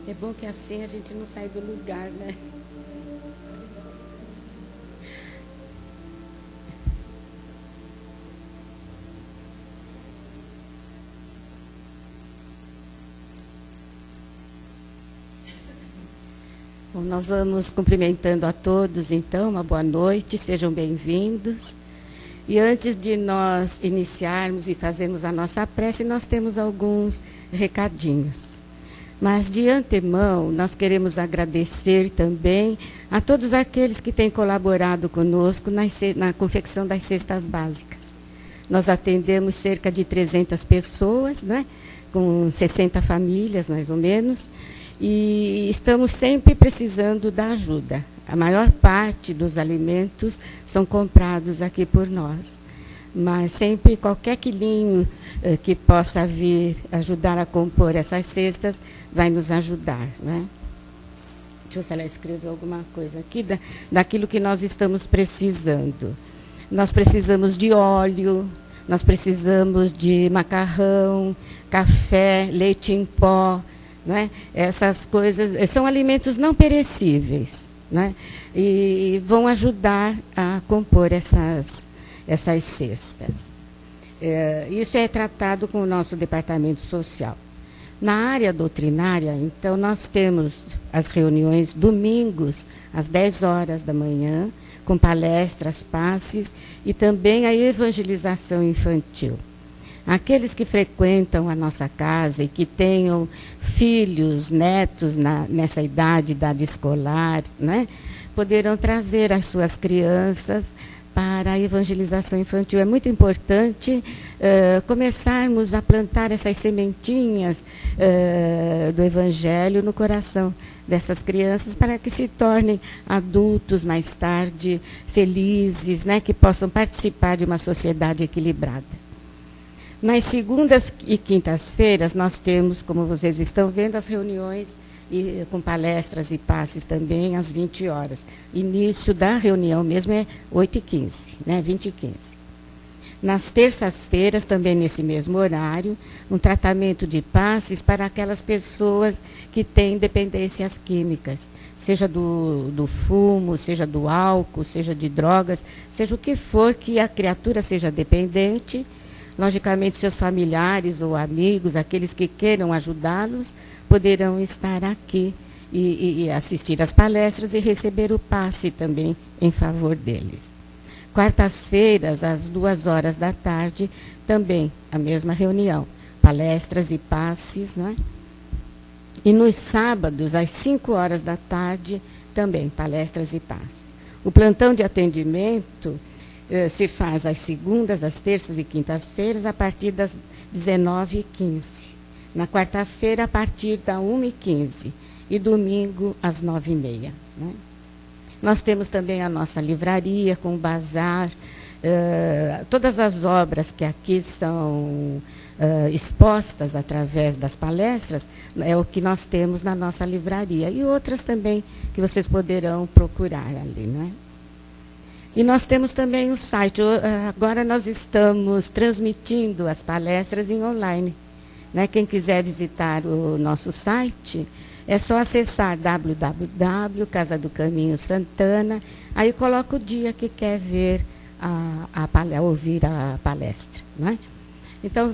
É bom que assim a gente não sai do lugar, né? Bom, nós vamos cumprimentando a todos, então, uma boa noite, sejam bem-vindos. E antes de nós iniciarmos e fazermos a nossa prece, nós temos alguns recadinhos. Mas, de antemão, nós queremos agradecer também a todos aqueles que têm colaborado conosco na confecção das cestas básicas. Nós atendemos cerca de 300 pessoas, né, com 60 famílias, mais ou menos, e estamos sempre precisando da ajuda. A maior parte dos alimentos são comprados aqui por nós. Mas sempre qualquer quilinho que possa vir ajudar a compor essas cestas vai nos ajudar, né? Deixa eu ver se ela escreveu alguma coisa aqui daquilo que nós estamos precisando. Nós precisamos de óleo, nós precisamos de macarrão, café, leite em pó, né? Essas coisas são alimentos não perecíveis, né? E vão ajudar a compor essas cestas. Isso é tratado com o nosso departamento social. Na área doutrinária, então, nós temos as reuniões domingos, às 10 horas da manhã, com palestras, passes e também a evangelização infantil. Aqueles que frequentam a nossa casa e que tenham filhos, netos nessa idade escolar, né, poderão trazer as suas crianças para a evangelização infantil. É muito importante começarmos a plantar essas sementinhas do Evangelho no coração dessas crianças para que se tornem adultos mais tarde, felizes, né, que possam participar de uma sociedade equilibrada. Nas segundas e quintas-feiras, nós temos, como vocês estão vendo, as reuniões com palestras e passes também às 20 horas. Início da reunião mesmo é 8h15, né, 20h15. Nas terças-feiras, também nesse mesmo horário, um tratamento de passes para aquelas pessoas que têm dependências químicas, seja do fumo, seja do álcool, seja de drogas, seja o que for que a criatura seja dependente. Logicamente, seus familiares ou amigos, aqueles que queiram ajudá-los, poderão estar aqui e assistir às palestras e receber o passe também em favor deles. Quartas-feiras, às 2 horas da tarde, também a mesma reunião, palestras e passes, né? E nos sábados, às 5 horas da tarde, também palestras e passes. O plantão de atendimento se faz às segundas, às terças e quintas-feiras, a partir das 19h15. Na quarta-feira, a partir da 1h15. E domingo, às 9h30. Né? Nós temos também a nossa livraria com o bazar. Todas as obras que aqui são expostas através das palestras, é o que nós temos na nossa livraria. E outras também que vocês poderão procurar ali, não é? E nós temos também o site. Agora nós estamos transmitindo as palestras em online. Né? Quem quiser visitar o nosso site, é só acessar www.Casa do Caminho Santana, aí coloca o dia que quer ver ouvir a palestra. Né? Então,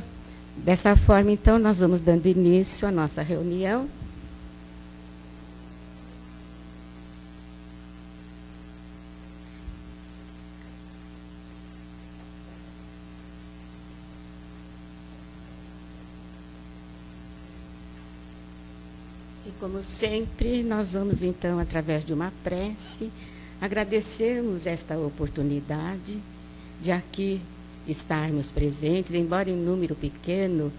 dessa forma, então, nós vamos dando início à nossa reunião. Como sempre, nós vamos, então, através de uma prece, agradecermos esta oportunidade de aqui estarmos presentes, embora em número pequeno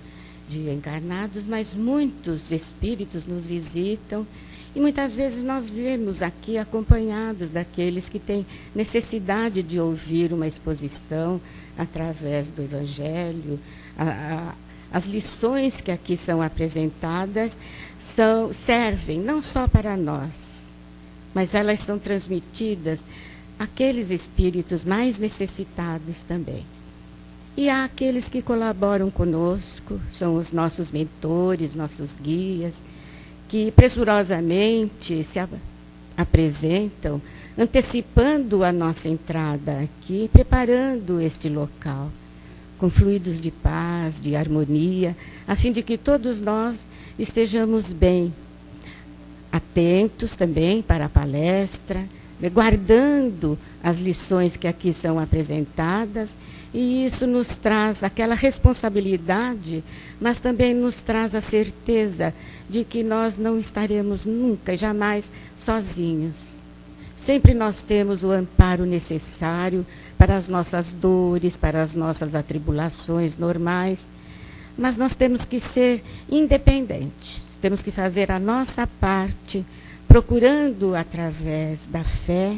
de encarnados, mas muitos espíritos nos visitam e muitas vezes nós vemos aqui acompanhados daqueles que têm necessidade de ouvir uma exposição através do Evangelho. As lições que aqui são apresentadas servem não só para nós, mas elas são transmitidas àqueles espíritos mais necessitados também. E há aqueles que colaboram conosco, são os nossos mentores, nossos guias, que pressurosamente se apresentam, antecipando a nossa entrada aqui, preparando este local, com fluidos de paz, de harmonia, a fim de que todos nós estejamos bem, atentos também para a palestra, guardando as lições que aqui são apresentadas, e isso nos traz aquela responsabilidade, mas também nos traz a certeza de que nós não estaremos nunca e jamais sozinhos. Sempre nós temos o amparo necessário para as nossas dores, para as nossas atribulações normais, mas nós temos que ser independentes, temos que fazer a nossa parte, procurando através da fé,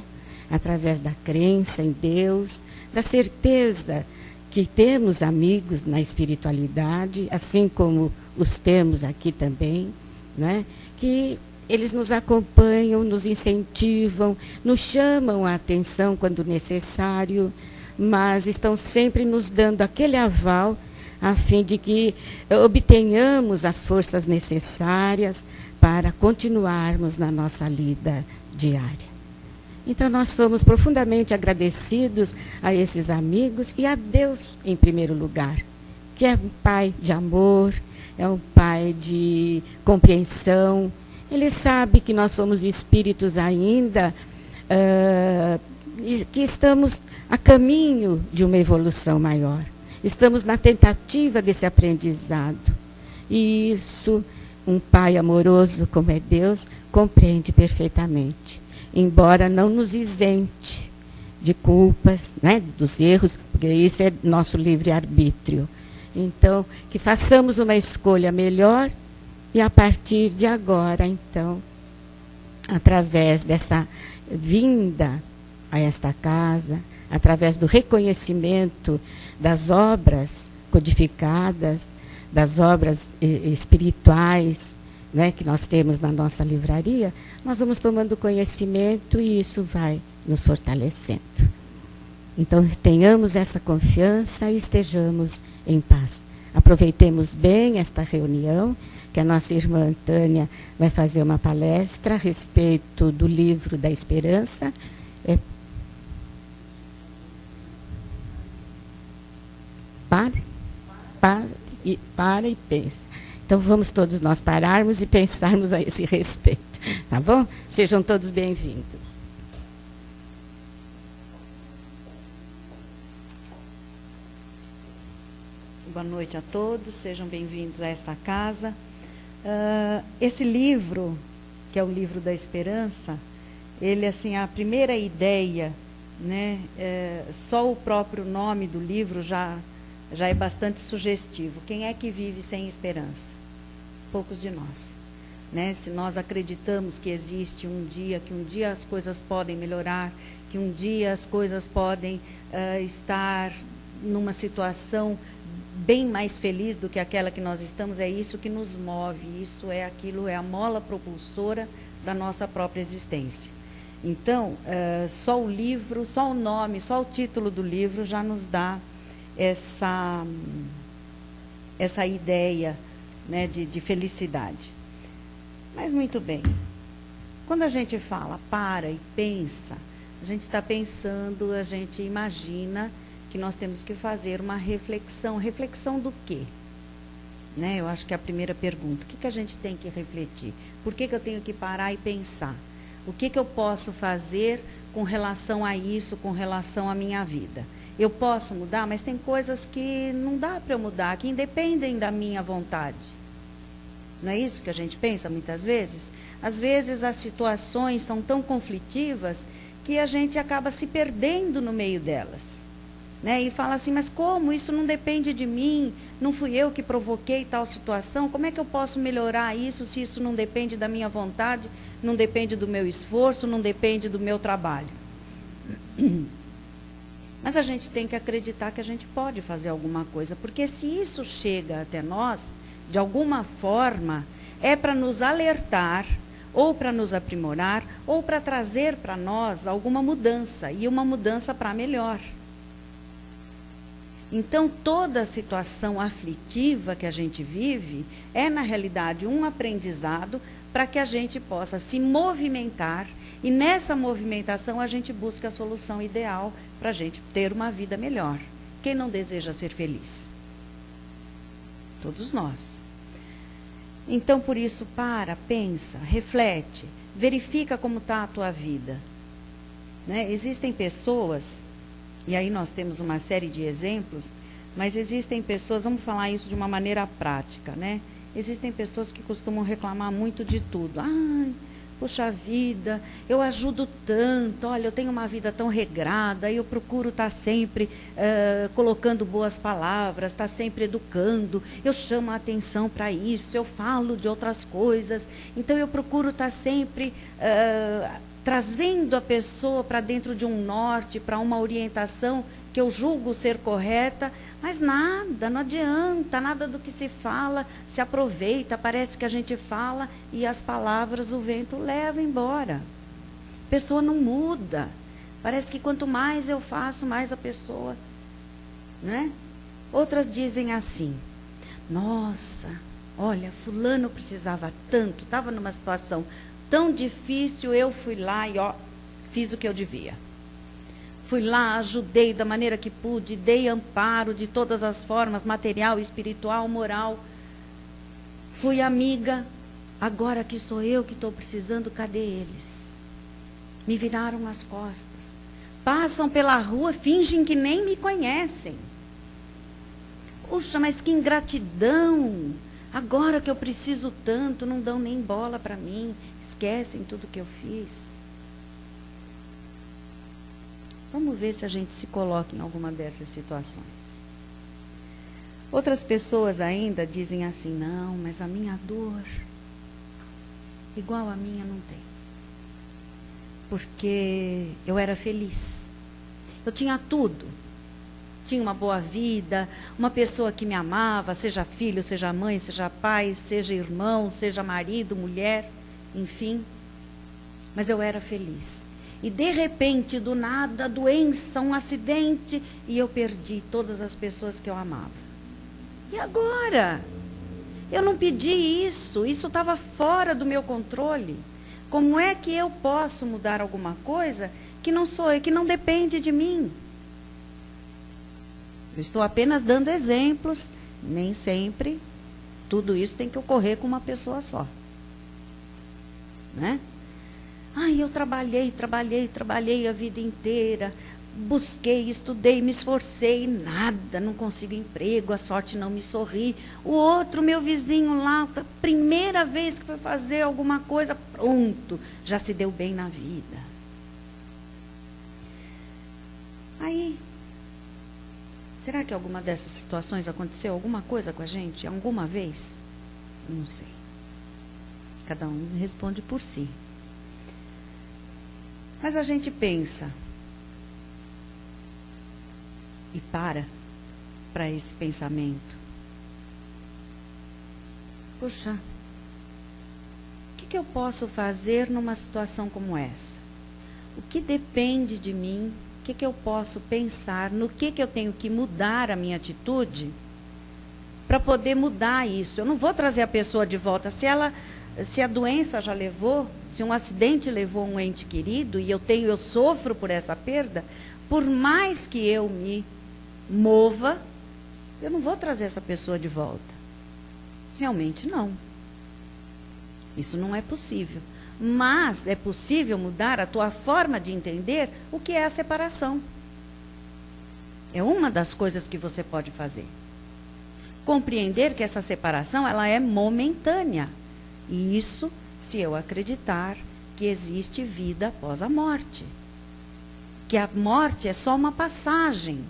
através da crença em Deus, da certeza que temos amigos na espiritualidade, assim como os temos aqui também, né? Que eles nos acompanham, nos incentivam, nos chamam a atenção quando necessário, mas estão sempre nos dando aquele aval a fim de que obtenhamos as forças necessárias para continuarmos na nossa lida diária. Então, nós somos profundamente agradecidos a esses amigos e a Deus, em primeiro lugar, que é um Pai de amor, é um Pai de compreensão. Ele sabe que nós somos espíritos ainda, que estamos a caminho de uma evolução maior. Estamos na tentativa desse aprendizado. E isso, um Pai amoroso como é Deus, compreende perfeitamente. Embora não nos isente de culpas, né, dos erros, porque isso é nosso livre-arbítrio. Então, que façamos uma escolha melhor e a partir de agora, então, através dessa vinda a esta casa, através do reconhecimento das obras codificadas, das obras espirituais, né, que nós temos na nossa livraria, nós vamos tomando conhecimento e isso vai nos fortalecendo. Então, tenhamos essa confiança e estejamos em paz. Aproveitemos bem esta reunião, que a nossa irmã Tânia vai fazer uma palestra a respeito do livro da Esperança. Para e pensa. Então, vamos todos nós pararmos e pensarmos a esse respeito. Tá bom? Sejam todos bem-vindos. Boa noite a todos, sejam bem-vindos a esta casa. Esse livro, que é o livro da Esperança, ele, assim, a primeira ideia, né, só o próprio nome do livro já é bastante sugestivo. Quem é que vive sem esperança? Poucos de nós. Né? Se nós acreditamos que existe que um dia as coisas podem melhorar, que um dia as coisas podem estar numa situação bem mais feliz do que aquela que nós estamos, é isso que nos move, isso é aquilo, é a mola propulsora da nossa própria existência. Então, só o livro, só o nome, só o título do livro já nos dá essa ideia, né, de felicidade. Mas muito bem, quando a gente fala para e pensa, a gente está pensando, a gente imagina que nós temos que fazer uma reflexão. Reflexão do quê? Né? Eu acho que é a primeira pergunta. O que a gente tem que refletir? Por que eu tenho que parar e pensar? O que eu posso fazer com relação a isso, com relação à minha vida? Eu posso mudar, mas tem coisas que não dá para eu mudar, que independem da minha vontade. Não é isso que a gente pensa muitas vezes? Às vezes as situações são tão conflitivas que a gente acaba se perdendo no meio delas. Né? E fala assim, mas como? Isso não depende de mim, não fui eu que provoquei tal situação, como é que eu posso melhorar isso se isso não depende da minha vontade, não depende do meu esforço, não depende do meu trabalho? Mas a gente tem que acreditar que a gente pode fazer alguma coisa, porque se isso chega até nós, de alguma forma, é para nos alertar, ou para nos aprimorar, ou para trazer para nós alguma mudança, e uma mudança para melhor. Então, toda a situação aflitiva que a gente vive é, na realidade, um aprendizado para que a gente possa se movimentar e nessa movimentação a gente busca a solução ideal para a gente ter uma vida melhor. Quem não deseja ser feliz? Todos nós. Então, por isso, pensa, reflete, verifica como está a tua vida. Né? Existem pessoas, e aí nós temos uma série de exemplos, mas existem pessoas, vamos falar isso de uma maneira prática, né? Existem pessoas que costumam reclamar muito de tudo. Ai, puxa vida, eu ajudo tanto, olha, eu tenho uma vida tão regrada, eu procuro estar sempre colocando boas palavras, estar sempre educando, eu chamo a atenção para isso, eu falo de outras coisas, então eu procuro estar sempre trazendo a pessoa para dentro de um norte, para uma orientação que eu julgo ser correta, mas nada, não adianta, nada do que se fala se aproveita, parece que a gente fala e as palavras o vento leva embora. A pessoa não muda, parece que quanto mais eu faço, mais a pessoa, né? Outras dizem assim, nossa, olha, fulano precisava tanto, estava numa situação tão difícil, eu fui lá e fiz o que eu devia. Fui lá, ajudei da maneira que pude, dei amparo de todas as formas, material, espiritual, moral. Fui amiga, agora que sou eu que estou precisando, cadê eles? Me viraram as costas. Passam pela rua, fingem que nem me conhecem. Puxa, mas que ingratidão! Agora que eu preciso tanto, não dão nem bola para mim, esquecem tudo que eu fiz. Vamos ver se a gente se coloca em alguma dessas situações. Outras pessoas ainda dizem assim, não, mas a minha dor, igual a minha, não tem. Porque eu era feliz. Eu tinha tudo. Tinha uma boa vida, uma pessoa que me amava, seja filho, seja mãe, seja pai, seja irmão, seja marido, mulher, enfim. Mas eu era feliz. E de repente, do nada, doença, um acidente, e eu perdi todas as pessoas que eu amava. E agora? Eu não pedi isso estava fora do meu controle. Como é que eu posso mudar alguma coisa que não sou eu, que não depende de mim? Eu estou apenas dando exemplos, nem sempre tudo isso tem que ocorrer com uma pessoa só. Né? Ai, eu trabalhei a vida inteira, busquei, estudei, me esforcei, nada, não consigo emprego, a sorte não me sorri. O outro, meu vizinho lá, primeira vez que foi fazer alguma coisa, pronto, já se deu bem na vida. Aí, será que alguma dessas situações aconteceu alguma coisa com a gente, alguma vez? Não sei. Cada um responde por si. Mas a gente pensa e para esse pensamento. Puxa, o que eu posso fazer numa situação como essa? O que depende de mim? O que eu posso pensar? No que eu tenho que mudar a minha atitude para poder mudar isso? Eu não vou trazer a pessoa de volta. Se a doença já levou, se um acidente levou um ente querido e eu sofro por essa perda, por mais que eu me mova, eu não vou trazer essa pessoa de volta. Realmente não. Isso não é possível. Mas é possível mudar a tua forma de entender o que é a separação. É uma das coisas que você pode fazer. Compreender que essa separação ela é momentânea. E isso se eu acreditar que existe vida após a morte. Que a morte é só uma passagem.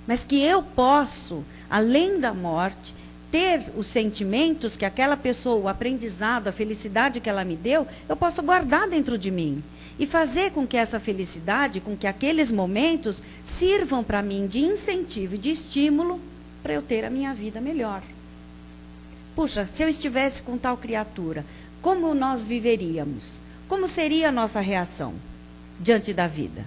Mas que eu posso, além da morte, ter os sentimentos que aquela pessoa, o aprendizado, a felicidade que ela me deu, eu posso guardar dentro de mim. E fazer com que essa felicidade, com que aqueles momentos sirvam para mim de incentivo e de estímulo para eu ter a minha vida melhor. Puxa, se eu estivesse com tal criatura, como nós viveríamos? Como seria a nossa reação diante da vida?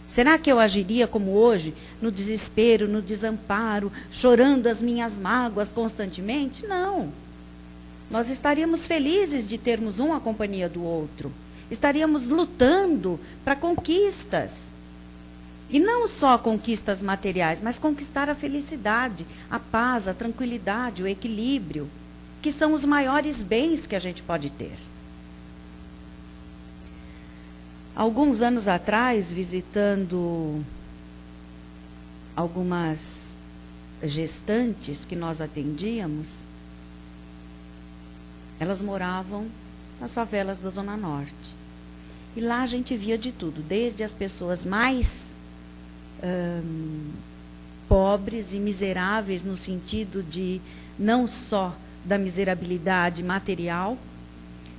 Será que eu agiria como hoje, no desespero, no desamparo, chorando as minhas mágoas constantemente? Não. Nós estaríamos felizes de termos a companhia do outro. Estaríamos lutando para conquistas. E não só conquistas materiais, mas conquistar a felicidade, a paz, a tranquilidade, o equilíbrio, que são os maiores bens que a gente pode ter. Alguns anos atrás, visitando algumas gestantes que nós atendíamos, elas moravam nas favelas da Zona Norte. E lá a gente via de tudo, desde as pessoas mais pobres e miseráveis, no sentido de não só da miserabilidade material,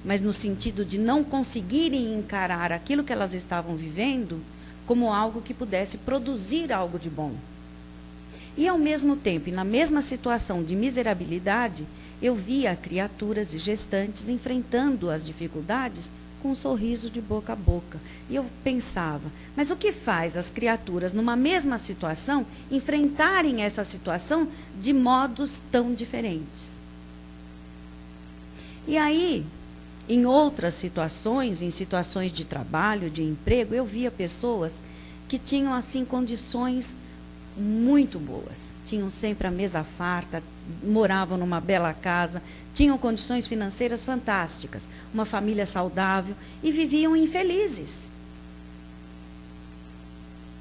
mas no sentido de não conseguirem encarar aquilo que elas estavam vivendo como algo que pudesse produzir algo de bom. E ao mesmo tempo, e na mesma situação de miserabilidade, eu via criaturas e gestantes enfrentando as dificuldades com um sorriso de boca a boca. E eu pensava, mas o que faz as criaturas, numa mesma situação, enfrentarem essa situação de modos tão diferentes? E aí, em outras situações, em situações de trabalho, de emprego, eu via pessoas que tinham, assim, condições muito boas. Tinham sempre a mesa farta, moravam numa bela casa, tinham condições financeiras fantásticas, uma família saudável e viviam infelizes.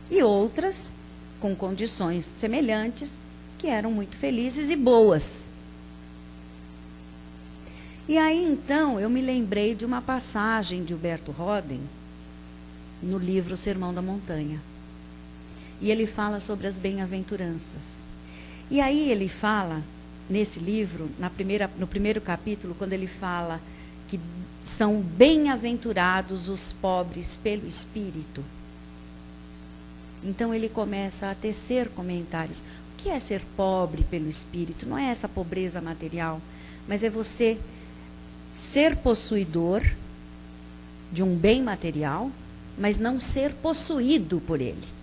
E outras, com condições semelhantes, que eram muito felizes e boas. E aí, então, eu me lembrei de uma passagem de Humberto Roden, no livro Sermão da Montanha. E ele fala sobre as bem-aventuranças. E aí ele fala, nesse livro, no primeiro capítulo, quando ele fala que são bem-aventurados os pobres pelo Espírito. Então ele começa a tecer comentários. O que é ser pobre pelo Espírito? Não é essa pobreza material, mas é você ser possuidor de um bem material, mas não ser possuído por ele.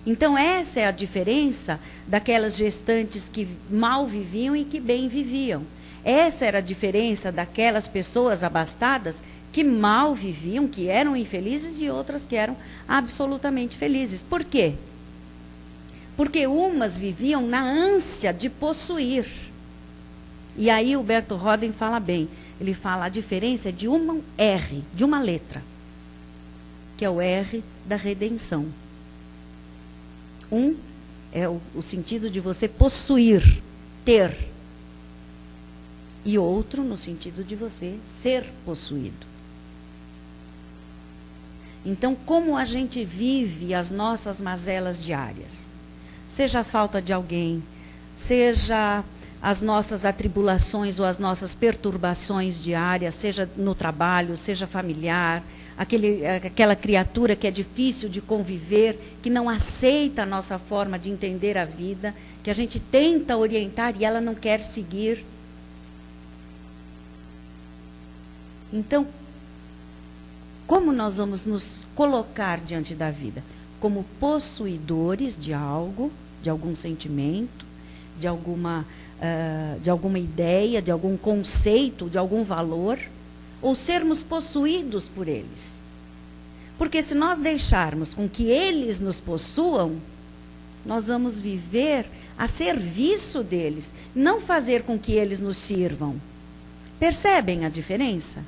Então essa é a diferença daquelas gestantes que mal viviam e que bem viviam. Essa era a diferença daquelas pessoas abastadas que mal viviam, que eram infelizes, e outras que eram absolutamente felizes. Por quê? Porque umas viviam na ânsia de possuir. E aí o Humberto Roden fala bem. Ele fala a diferença de um R, de uma letra, que é o R da redenção. Um é o sentido de você possuir, ter. E outro no sentido de você ser possuído. Então, como a gente vive as nossas mazelas diárias? Seja a falta de alguém, seja as nossas atribulações ou as nossas perturbações diárias, seja no trabalho, seja familiar, aquela criatura que é difícil de conviver, que não aceita a nossa forma de entender a vida, que a gente tenta orientar e ela não quer seguir. Então, como nós vamos nos colocar diante da vida? Como possuidores de algo, de algum sentimento, de alguma ideia, de algum conceito, de algum valor, ou sermos possuídos por eles. Porque se nós deixarmos com que eles nos possuam, nós vamos viver a serviço deles, não fazer com que eles nos sirvam. Percebem a diferença?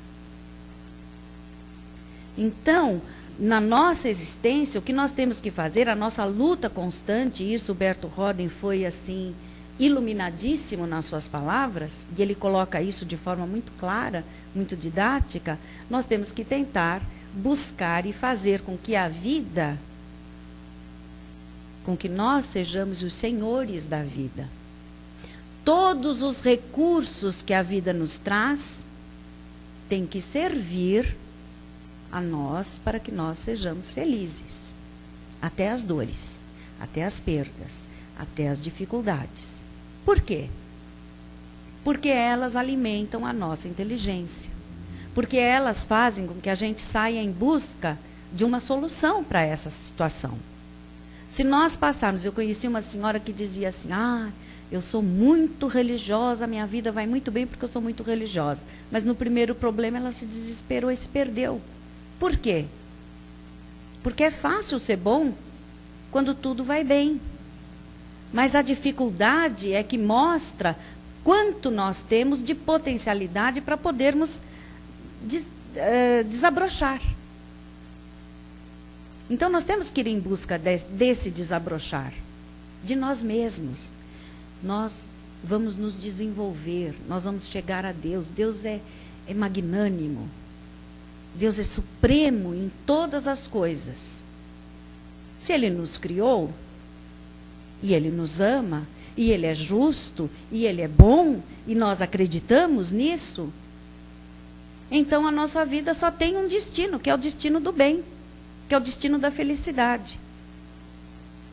Então, na nossa existência, o que nós temos que fazer, a nossa luta constante, e isso Humberto Roden foi assim iluminadíssimo nas suas palavras, e ele coloca isso de forma muito clara, muito didática. Nós temos que tentar buscar e fazer com que a vida, com que nós sejamos os senhores da vida. Todos os recursos que a vida nos traz têm que servir a nós para que nós sejamos felizes. Até as dores, até as perdas, até as dificuldades. Por quê? Porque elas alimentam a nossa inteligência. Porque elas fazem com que a gente saia em busca de uma solução para essa situação. Se nós passarmos, eu conheci uma senhora que dizia assim, eu sou muito religiosa, minha vida vai muito bem porque eu sou muito religiosa. Mas no primeiro problema ela se desesperou e se perdeu. Por quê? Porque é fácil ser bom quando tudo vai bem. Mas a dificuldade é que mostra quanto nós temos de potencialidade para podermos desabrochar. Então nós temos que ir em busca desse desabrochar, de nós mesmos. Nós vamos nos desenvolver, nós vamos chegar a Deus. Deus é magnânimo. Deus é supremo em todas as coisas. Se Ele nos criou, e Ele nos ama, e Ele é justo, e Ele é bom, e nós acreditamos nisso, então a nossa vida só tem um destino, que é o destino do bem, que é o destino da felicidade.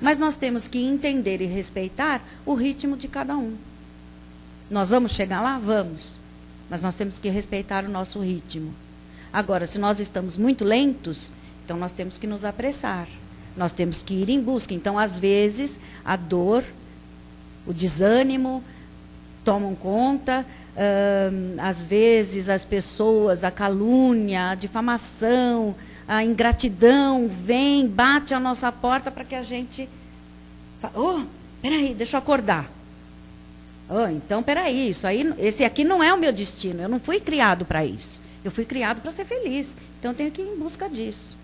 Mas nós temos que entender e respeitar o ritmo de cada um. Nós vamos chegar lá? Vamos. Mas nós temos que respeitar o nosso ritmo. Agora, se nós estamos muito lentos, então nós temos que nos apressar. Nós temos que ir em busca. Então, às vezes, a dor, o desânimo tomam conta. Às vezes, as pessoas, a calúnia, a difamação, a ingratidão vem, bate a nossa porta para que a gente fale, peraí, deixa eu acordar. Então, peraí, esse aqui não é o meu destino, eu não fui criado para isso. Eu fui criado para ser feliz, então eu tenho que ir em busca disso.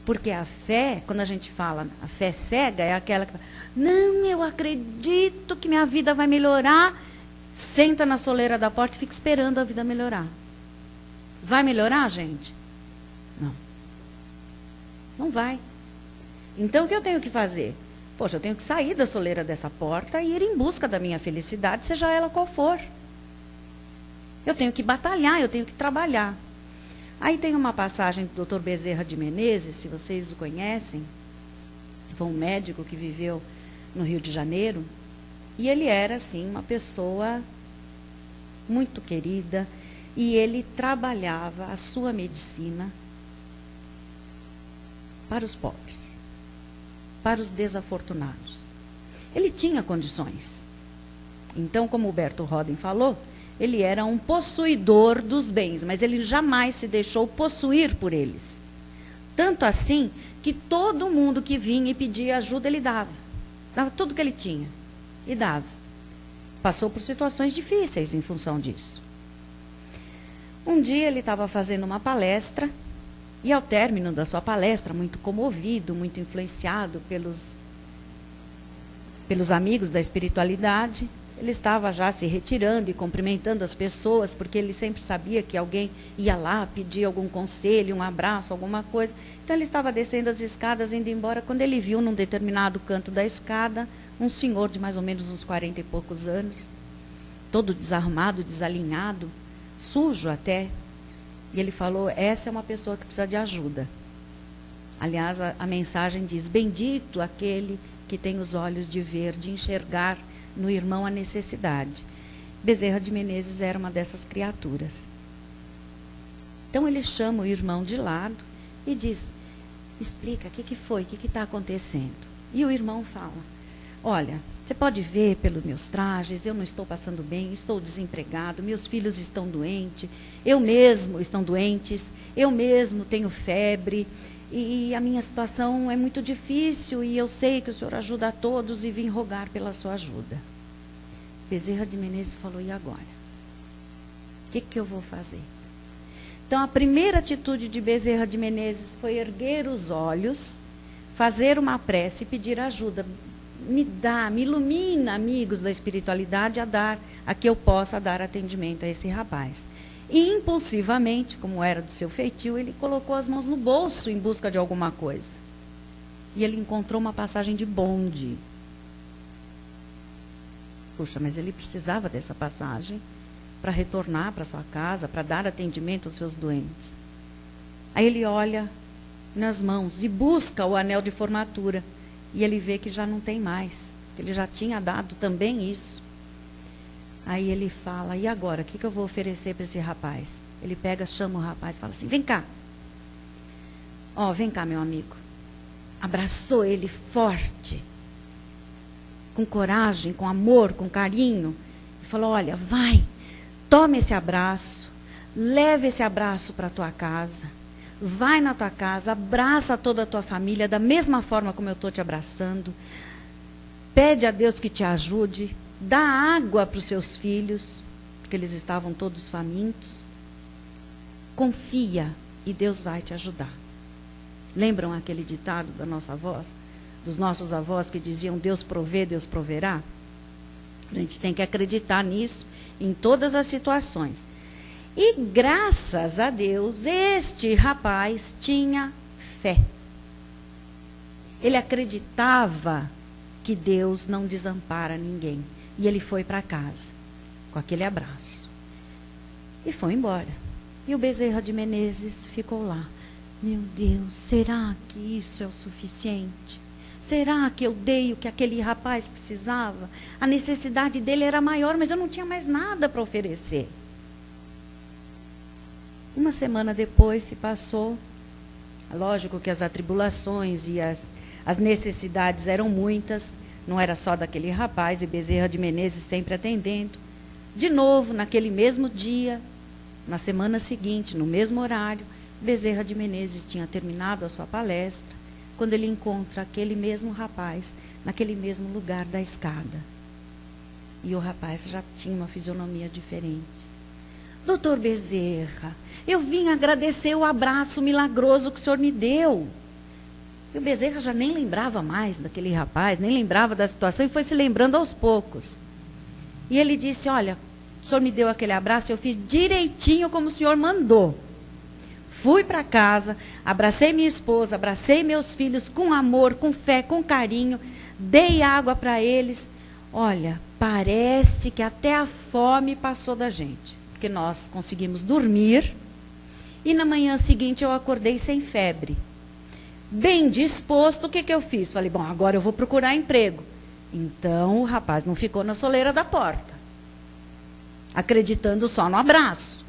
Porque a fé, quando a gente fala, a fé cega é aquela que fala, não, eu acredito que minha vida vai melhorar, senta na soleira da porta e fica esperando a vida melhorar. Vai melhorar, gente? Não. Não vai. Então, o que eu tenho que fazer? Poxa, eu tenho que sair da soleira dessa porta e ir em busca da minha felicidade, seja ela qual for. Eu tenho que batalhar, eu tenho que trabalhar. Aí tem uma passagem do Dr. Bezerra de Menezes, se vocês o conhecem. Foi um médico que viveu no Rio de Janeiro. E ele era, assim, uma pessoa muito querida. E ele trabalhava a sua medicina para os pobres, para os desafortunados. Ele tinha condições. Então, como o Berto Roden falou, ele era um possuidor dos bens, mas ele jamais se deixou possuir por eles. Tanto assim que todo mundo que vinha e pedia ajuda, ele dava. Dava tudo que ele tinha e dava. Passou por situações difíceis em função disso. Um dia ele estava fazendo uma palestra e ao término da sua palestra, muito comovido, muito influenciado pelos amigos da espiritualidade, ele estava já se retirando e cumprimentando as pessoas, porque ele sempre sabia que alguém ia lá pedir algum conselho, um abraço, alguma coisa. Então ele estava descendo as escadas, indo embora, quando ele viu num determinado canto da escada, um senhor de mais ou menos uns 40 e poucos anos, todo desarrumado, desalinhado, sujo até. E ele falou, essa é uma pessoa que precisa de ajuda. Aliás, a mensagem diz, bendito aquele que tem os olhos de ver, de enxergar no irmão a necessidade. Bezerra de Menezes era uma dessas criaturas. Então ele chama o irmão de lado e diz, explica, o que foi, o que está acontecendo? E o irmão fala, olha, você pode ver pelos meus trajes, eu não estou passando bem, estou desempregado, meus filhos estão doentes, eu mesmo estão doentes, eu mesmo tenho febre, e a minha situação é muito difícil, e eu sei que o senhor ajuda a todos e vim rogar pela sua ajuda. Bezerra de Menezes falou, e agora? O que eu vou fazer? Então, a primeira atitude de Bezerra de Menezes foi erguer os olhos, fazer uma prece e pedir ajuda. Me ilumina, amigos da espiritualidade, a que eu possa dar atendimento a esse rapaz. E impulsivamente, como era do seu feitio, ele colocou as mãos no bolso em busca de alguma coisa. E ele encontrou uma passagem de bonde. Puxa, mas ele precisava dessa passagem para retornar para sua casa, para dar atendimento aos seus doentes. Aí ele olha nas mãos e busca o anel de formatura. E ele vê que já não tem mais. Ele já tinha dado também isso. Aí ele fala, e agora? O que eu vou oferecer para esse rapaz? Ele pega, chama o rapaz e fala assim, vem cá. Vem cá, meu amigo. Abraçou ele forte. com coragem, com amor, com carinho, e falou, olha, vai, tome esse abraço, leve esse abraço para a tua casa, vai na tua casa, abraça toda a tua família da mesma forma como eu estou te abraçando, pede a Deus que te ajude, dá água para os seus filhos, porque eles estavam todos famintos, confia e Deus vai te ajudar. Lembram aquele ditado da nossa avós, dos nossos avós que diziam, Deus provê, Deus proverá? A gente tem que acreditar nisso em todas as situações. E graças a Deus, este rapaz tinha fé. Ele acreditava que Deus não desampara ninguém. E ele foi para casa, com aquele abraço. E foi embora. E o Bezerra de Menezes ficou lá. Meu Deus, será que isso é o suficiente? Será que eu dei o que aquele rapaz precisava? A necessidade dele era maior, mas eu não tinha mais nada para oferecer. Uma semana depois se passou. Lógico que as atribulações e as necessidades eram muitas. Não era só daquele rapaz, e Bezerra de Menezes sempre atendendo. De novo, naquele mesmo dia, na semana seguinte, no mesmo horário, Bezerra de Menezes tinha terminado a sua palestra, quando ele encontra aquele mesmo rapaz, naquele mesmo lugar da escada. E o rapaz já tinha uma fisionomia diferente. Doutor Bezerra, eu vim agradecer o abraço milagroso que o senhor me deu. E o Bezerra já nem lembrava mais daquele rapaz, nem lembrava da situação, e foi se lembrando aos poucos. E ele disse, olha, o senhor me deu aquele abraço, eu fiz direitinho como o senhor mandou. Fui para casa, abracei minha esposa, abracei meus filhos com amor, com fé, com carinho, dei água para eles. Olha, parece que até a fome passou da gente, porque nós conseguimos dormir e na manhã seguinte eu acordei sem febre. Bem disposto, o que eu fiz? Falei, bom, agora eu vou procurar emprego. Então o rapaz não ficou na soleira da porta, acreditando só no abraço,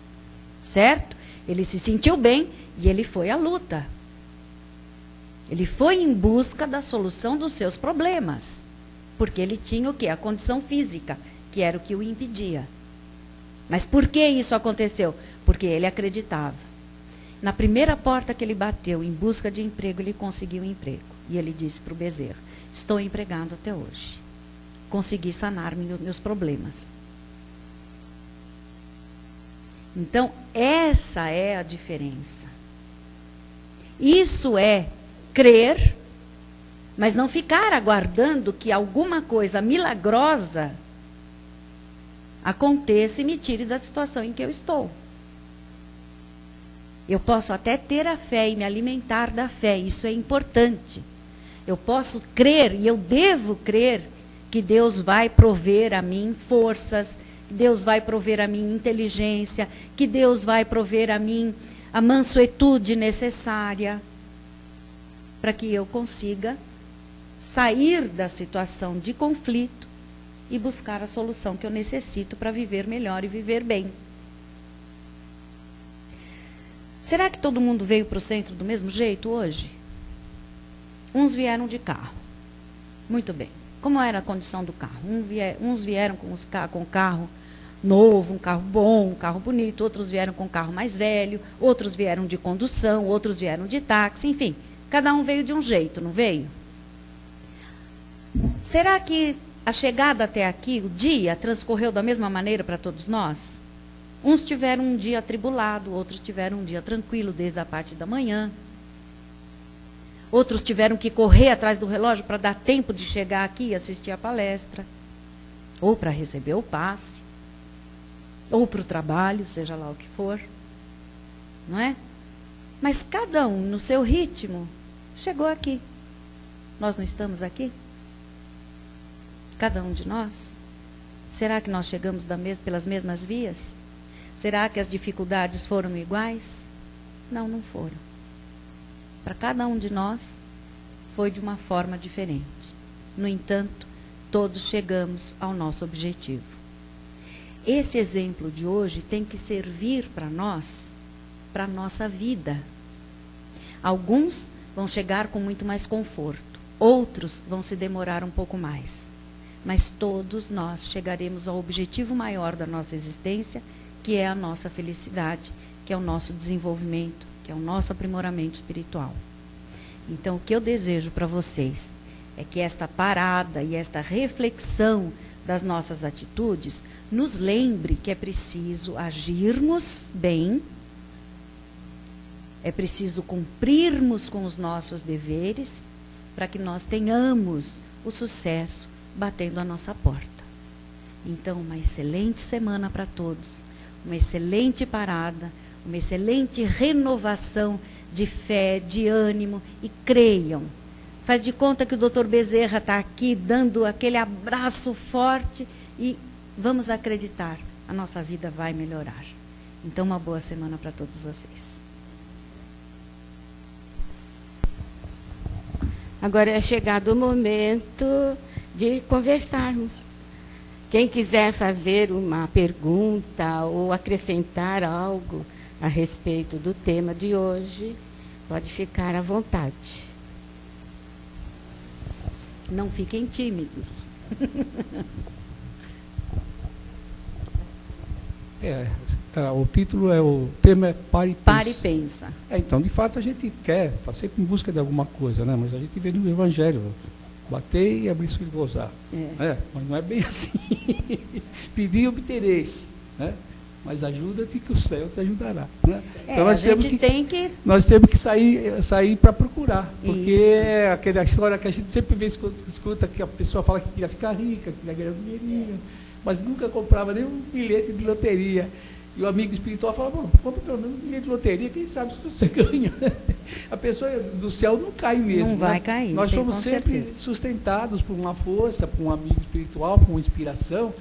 certo? Ele se sentiu bem e ele foi à luta. Ele foi em busca da solução dos seus problemas. Porque ele tinha o quê? A condição física, que era o que o impedia. Mas por que isso aconteceu? Porque ele acreditava. Na primeira porta que ele bateu em busca de emprego, ele conseguiu um emprego. E ele disse para o Bezerra, estou empregado até hoje. Consegui sanar meus problemas. Então, essa é a diferença. Isso é crer, mas não ficar aguardando que alguma coisa milagrosa aconteça e me tire da situação em que eu estou. Eu posso até ter a fé e me alimentar da fé, isso é importante. Eu posso crer e eu devo crer que Deus vai prover a mim forças, que Deus vai prover a mim inteligência, que Deus vai prover a mim a mansuetude necessária para que eu consiga sair da situação de conflito e buscar a solução que eu necessito para viver melhor e viver bem. Será que todo mundo veio para o centro do mesmo jeito hoje? Uns vieram de carro. Muito bem. Como era a condição do carro? Uns vieram com carro novo, um carro bom, um carro bonito. Outros vieram com um carro mais velho. Outros vieram de condução. Outros vieram de táxi. Enfim, cada um veio de um jeito, não veio? Será que a chegada até aqui, o dia, transcorreu da mesma maneira para todos nós? Uns tiveram um dia atribulado, outros tiveram um dia tranquilo desde a parte da manhã. Outros tiveram que correr atrás do relógio para dar tempo de chegar aqui e assistir a palestra. Ou para receber o passe. Ou para o trabalho, seja lá o que for. Não é? Mas cada um, no seu ritmo, chegou aqui. Nós não estamos aqui? Cada um de nós? Será que nós chegamos pelas mesmas vias? Será que as dificuldades foram iguais? Não, não foram. Para cada um de nós, foi de uma forma diferente. No entanto, todos chegamos ao nosso objetivo. Esse exemplo de hoje tem que servir para nós, para a nossa vida. Alguns vão chegar com muito mais conforto, outros vão se demorar um pouco mais. mas todos nós chegaremos ao objetivo maior da nossa existência, que é a nossa felicidade, que é o nosso desenvolvimento, que é o nosso aprimoramento espiritual. Então, o que eu desejo para vocês é que esta parada e esta reflexão das nossas atitudes nos lembre que é preciso agirmos bem, é preciso cumprirmos com os nossos deveres, para que nós tenhamos o sucesso batendo a nossa porta. Então, uma excelente semana para todos, uma excelente parada, uma excelente renovação de fé, de ânimo, e creiam. Faz de conta que o Dr. Bezerra está aqui dando aquele abraço forte e vamos acreditar, a nossa vida vai melhorar. Então, uma boa semana para todos vocês. Agora é chegado o momento de conversarmos. Quem quiser fazer uma pergunta ou acrescentar algo a respeito do tema de hoje, pode ficar à vontade. Não fiquem tímidos. O título o tema é Pare e Pensa. Pare e pensa. Então, de fato, a gente está sempre em busca de alguma coisa, né? Mas a gente vê no Evangelho, bater e abrir e gozar. Mas não é bem assim. Pedir e obtereis, né? Mas ajuda-te que o céu te ajudará, né? Então nós temos que sair para procurar, porque é aquela história que a gente sempre vê, escuta que a pessoa fala que queria ficar rica, que queria ganhar um dinheirinho, mas nunca comprava nem um bilhete de loteria. E o amigo espiritual fala, bom, compra pelo menos um bilhete de loteria, quem sabe se você ganha. A pessoa do céu não cai mesmo. Não vai cair. Nós somos sempre sustentados por uma força, por um amigo espiritual, por uma inspiração,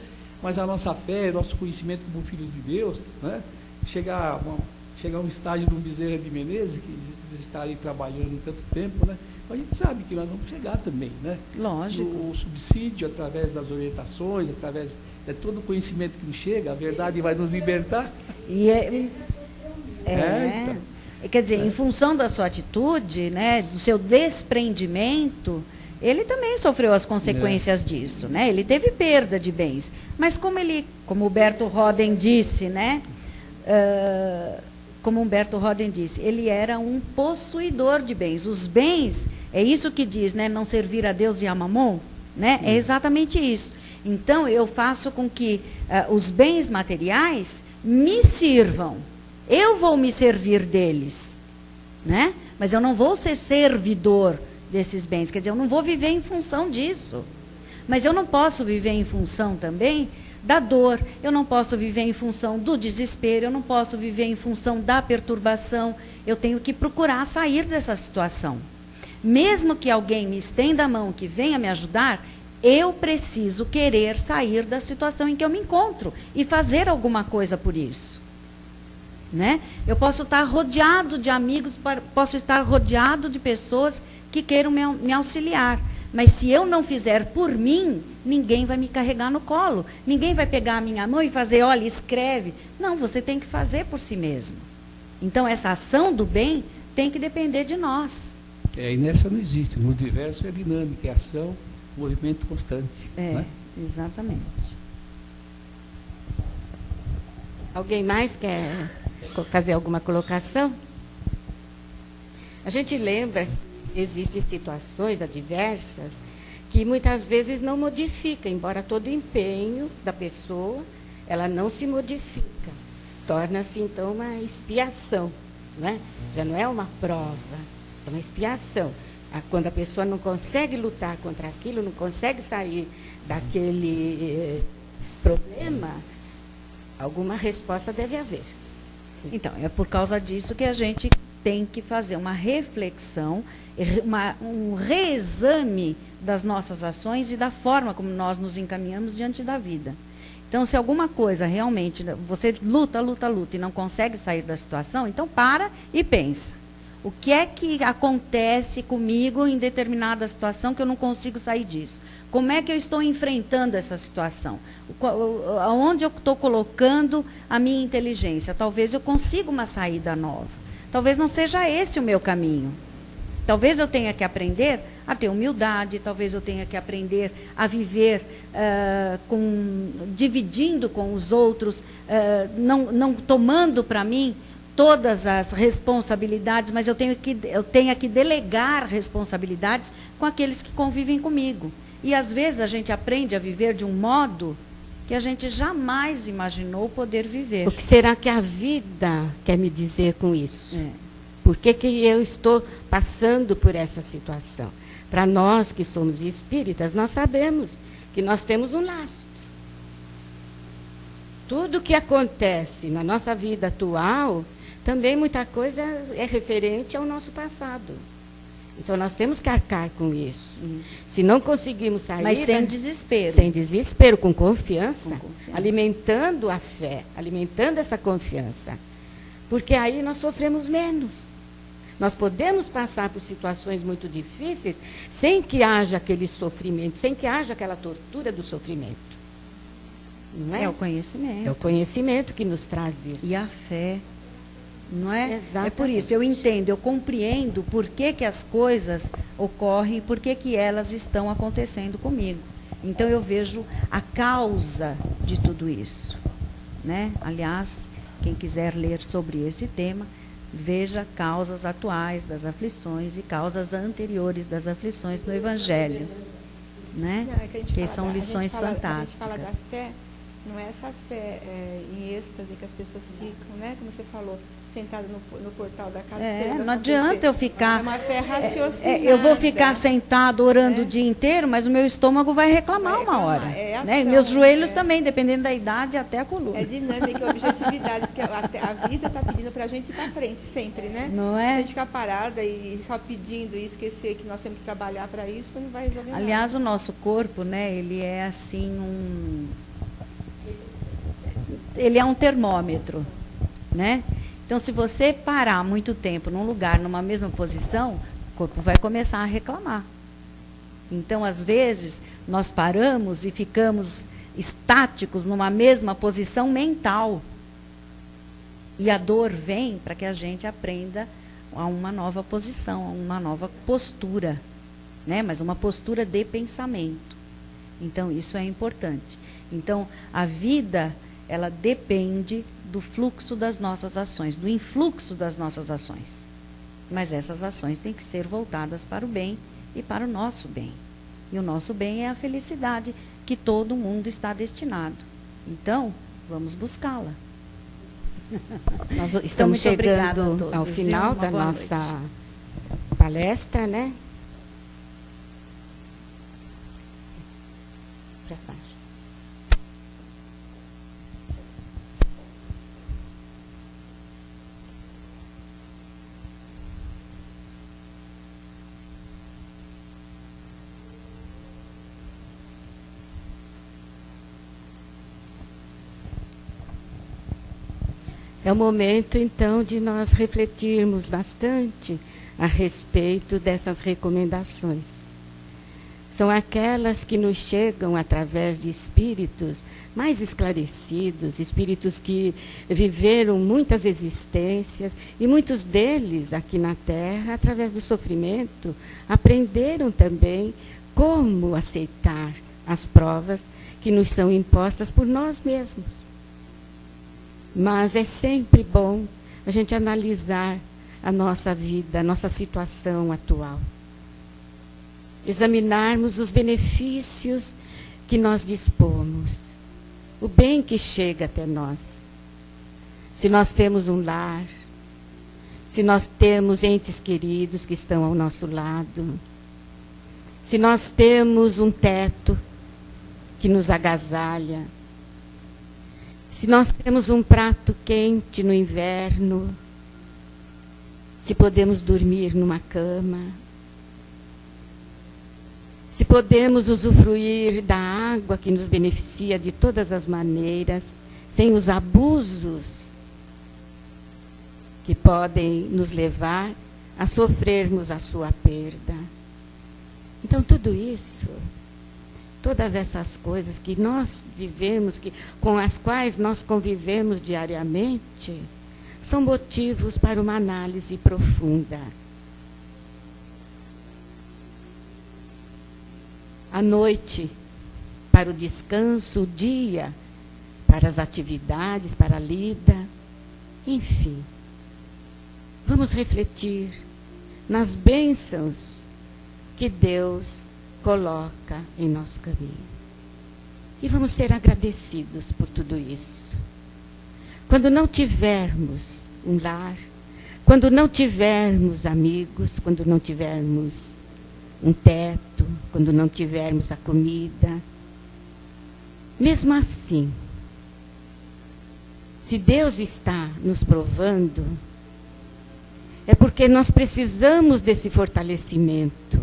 mas a nossa fé, nosso conhecimento como filhos de Deus, né? Chegar a um estágio do Bezerra de Menezes, que está aí trabalhando tanto tempo, né? Então a gente sabe que nós vamos chegar também, né? Lógico. O subsídio, através das orientações, através de todo o conhecimento que nos chega, a verdade vai nos libertar. Quer dizer, em função da sua atitude, né, do seu desprendimento, ele também sofreu as consequências disso, né? Ele teve perda de bens. Mas como Humberto Roden disse, né? Como Humberto Roden disse, ele era um possuidor de bens. Os bens, é isso que diz, né? Não servir a Deus e a Mamon, né? É exatamente isso. Então, eu faço com que os bens materiais me sirvam. Eu vou me servir deles, né? Mas eu não vou ser servidor desses bens. Quer dizer, eu não vou viver em função disso. Mas eu não posso viver em função também da dor, eu não posso viver em função do desespero, eu não posso viver em função da perturbação. Eu tenho que procurar sair dessa situação. Mesmo que alguém me estenda a mão, que venha me ajudar, eu preciso querer sair da situação em que eu me encontro e fazer alguma coisa por isso. Né? Eu posso estar rodeado de amigos, posso estar rodeado de pessoas que queiram me auxiliar. Mas se eu não fizer por mim, ninguém vai me carregar no colo. Ninguém vai pegar a minha mão e fazer, olha, escreve. Não, você tem que fazer por si mesmo. Então, essa ação do bem tem que depender de nós. A inércia não existe. No universo é dinâmica, é ação, movimento constante. Né? Exatamente. Alguém mais quer fazer alguma colocação? A gente lembra que existem situações adversas que muitas vezes não modifica, embora todo empenho da pessoa, ela não se modifica. Torna-se, então, uma expiação. Né? Já não é uma prova, é uma expiação. Quando a pessoa não consegue lutar contra aquilo, não consegue sair daquele problema, alguma resposta deve haver. Então, é por causa disso que a gente tem que fazer uma reflexão, um reexame das nossas ações e da forma como nós nos encaminhamos diante da vida. Então, se alguma coisa realmente, você luta e não consegue sair da situação, então para e pensa. O que é que acontece comigo em determinada situação que eu não consigo sair disso? Como é que eu estou enfrentando essa situação? Aonde eu estou colocando a minha inteligência? Talvez eu consiga uma saída nova. Talvez não seja esse o meu caminho. Talvez eu tenha que aprender a ter humildade, talvez eu tenha que aprender a viver dividindo com os outros, não tomando para mim todas as responsabilidades, mas eu tenho que delegar responsabilidades com aqueles que convivem comigo. E às vezes a gente aprende a viver de um modo que a gente jamais imaginou poder viver. O que será que a vida quer me dizer com isso? Por que eu estou passando por essa situação? Para nós que somos espíritas, nós sabemos que nós temos um lastro. Tudo que acontece na nossa vida atual, também muita coisa é referente ao nosso passado. Então, nós temos que arcar com isso. Se não conseguimos sair... Mas sem desespero. Sem desespero, com confiança, alimentando a fé, alimentando essa confiança. Porque aí nós sofremos menos. Nós podemos passar por situações muito difíceis sem que haja aquele sofrimento, sem que haja aquela tortura do sofrimento. Não é? É o conhecimento. É o conhecimento que nos traz isso. E a fé. Não é? Exatamente. É por isso, eu entendo, eu compreendo por que as coisas ocorrem e por que elas estão acontecendo comigo. Então, eu vejo a causa de tudo isso. Né? Aliás, quem quiser ler sobre esse tema, veja causas atuais das aflições e causas anteriores das aflições no Evangelho. Né? Que são lições fantásticas. A gente fala da fé, não é essa fé em êxtase que as pessoas ficam, né? Como você falou, sentada no portal da casa. Não adianta eu ficar... É uma fé raciocinada. Eu vou ficar sentado orando o dia inteiro, mas o meu estômago vai reclamar uma hora. Ação, né? E meus joelhos também, dependendo da idade, até a coluna. É dinâmica e objetividade, porque a vida está pedindo para a gente ir para frente sempre, né? Não é? Se a gente ficar parada e só pedindo e esquecer que nós temos que trabalhar para isso, não vai resolver nada. Aliás, o nosso corpo, né, ele é assim ele é um termômetro, né? Então, se você parar muito tempo num lugar, numa mesma posição, o corpo vai começar a reclamar. Então, às vezes, nós paramos e ficamos estáticos numa mesma posição mental. E a dor vem para que a gente aprenda a uma nova posição, a uma nova postura, né? Mas uma postura de pensamento. Então, isso é importante. Então, a vida, ela depende do fluxo das nossas ações, do influxo das nossas ações. Mas essas ações têm que ser voltadas para o bem e para o nosso bem. E o nosso bem é a felicidade que todo mundo está destinado. Então, vamos buscá-la. Nós estamos chegando ao final da nossa palestra, né? Para baixo. É o momento, então, de nós refletirmos bastante a respeito dessas recomendações. São aquelas que nos chegam através de espíritos mais esclarecidos, espíritos que viveram muitas existências, e muitos deles aqui na Terra, através do sofrimento, aprenderam também como aceitar as provas que nos são impostas por nós mesmos. Mas é sempre bom a gente analisar a nossa vida, a nossa situação atual. Examinarmos os benefícios que nós dispomos, o bem que chega até nós. Se nós temos um lar, se nós temos entes queridos que estão ao nosso lado, se nós temos um teto que nos agasalha, se nós temos um prato quente no inverno, se podemos dormir numa cama, se podemos usufruir da água que nos beneficia de todas as maneiras, sem os abusos que podem nos levar a sofrermos a sua perda. Então, tudo isso, todas essas coisas que nós vivemos, com as quais nós convivemos diariamente, são motivos para uma análise profunda. a noite para o descanso, o dia para as atividades, para a lida, enfim. Vamos refletir nas bênçãos que Deus coloca em nosso caminho. E vamos ser agradecidos por tudo isso. Quando não tivermos um lar, quando não tivermos amigos, quando não tivermos um teto, quando não tivermos a comida, mesmo assim, se Deus está nos provando, é porque nós precisamos desse fortalecimento.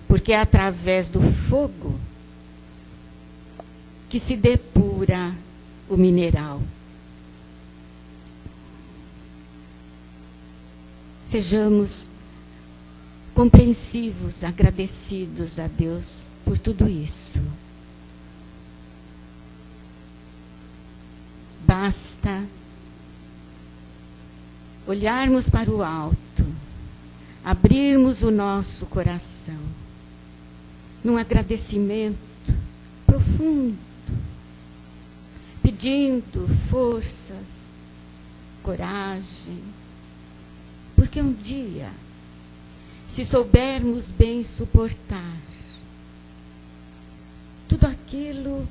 Porque é através do fogo que se depura o mineral. Sejamos compreensivos, agradecidos a Deus por tudo isso. Basta olharmos para o alto, abrirmos o nosso coração, num agradecimento profundo, pedindo forças, coragem, porque um dia, se soubermos bem suportar tudo aquilo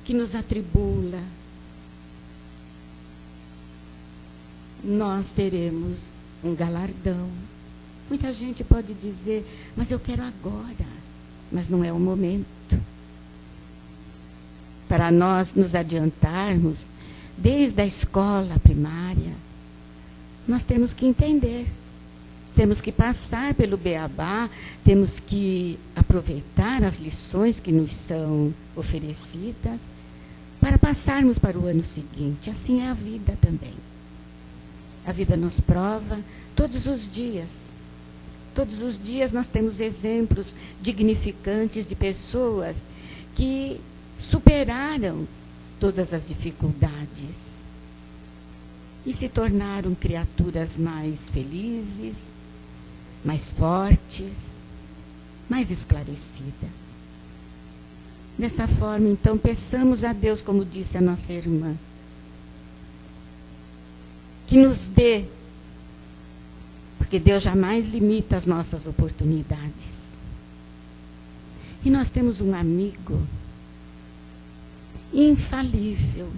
que nos atribula, nós teremos um galardão. Muita gente pode dizer, mas eu quero agora, mas não é o momento. Para nós nos adiantarmos, desde a escola primária, nós temos que entender, temos que passar pelo beabá, temos que aproveitar as lições que nos são oferecidas, para passarmos para o ano seguinte. Assim é a vida também. A vida nos prova todos os dias. Todos os dias nós temos exemplos dignificantes de pessoas que superaram todas as dificuldades e se tornaram criaturas mais felizes, mais fortes, mais esclarecidas. Dessa forma, então, peçamos a Deus, como disse a nossa irmã, que nos dê, porque Deus jamais limita as nossas oportunidades. E nós temos um amigo infalível,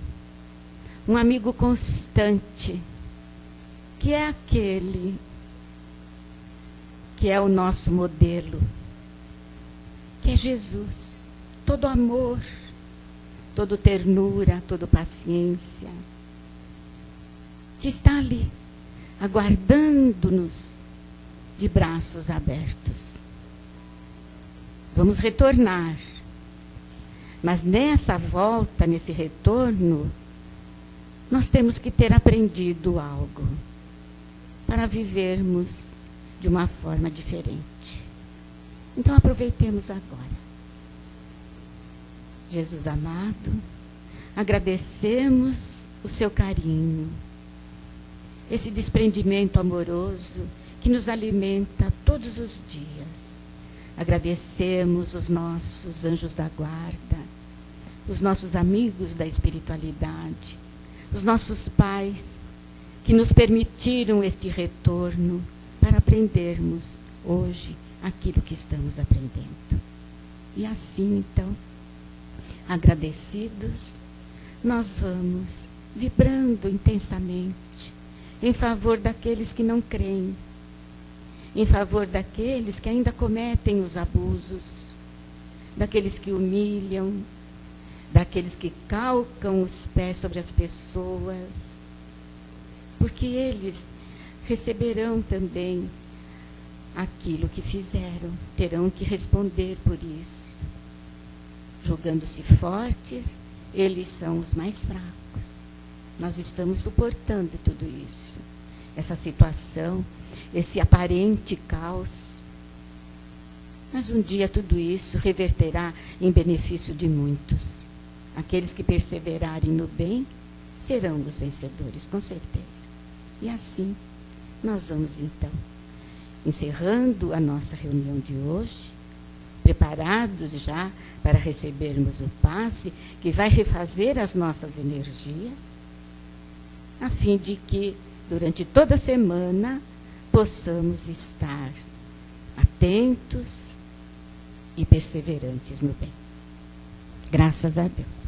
um amigo constante, que é aquele que é o nosso modelo, que é Jesus, todo amor, todo ternura, toda paciência, que está ali, aguardando-nos de braços abertos. Vamos retornar. Mas nessa volta, nesse retorno, nós temos que ter aprendido algo para vivermos de uma forma diferente. Então aproveitemos agora. Jesus amado, agradecemos o seu carinho, esse desprendimento amoroso que nos alimenta todos os dias. Agradecemos os nossos anjos da guarda, os nossos amigos da espiritualidade, os nossos pais que nos permitiram este retorno para aprendermos hoje aquilo que estamos aprendendo. E assim, então, agradecidos, nós vamos vibrando intensamente em favor daqueles que não creem, em favor daqueles que ainda cometem os abusos, daqueles que humilham, daqueles que calcam os pés sobre as pessoas, porque eles receberão também aquilo que fizeram, terão que responder por isso. Julgando-se fortes, eles são os mais fracos. Nós estamos suportando tudo isso, essa situação, esse aparente caos. Mas um dia tudo isso reverterá em benefício de muitos. Aqueles que perseverarem no bem serão os vencedores, com certeza. E assim, nós vamos então, encerrando a nossa reunião de hoje, preparando preparados já para recebermos o passe, que vai refazer as nossas energias, a fim de que, durante toda a semana, possamos estar atentos e perseverantes no bem. Graças a Deus.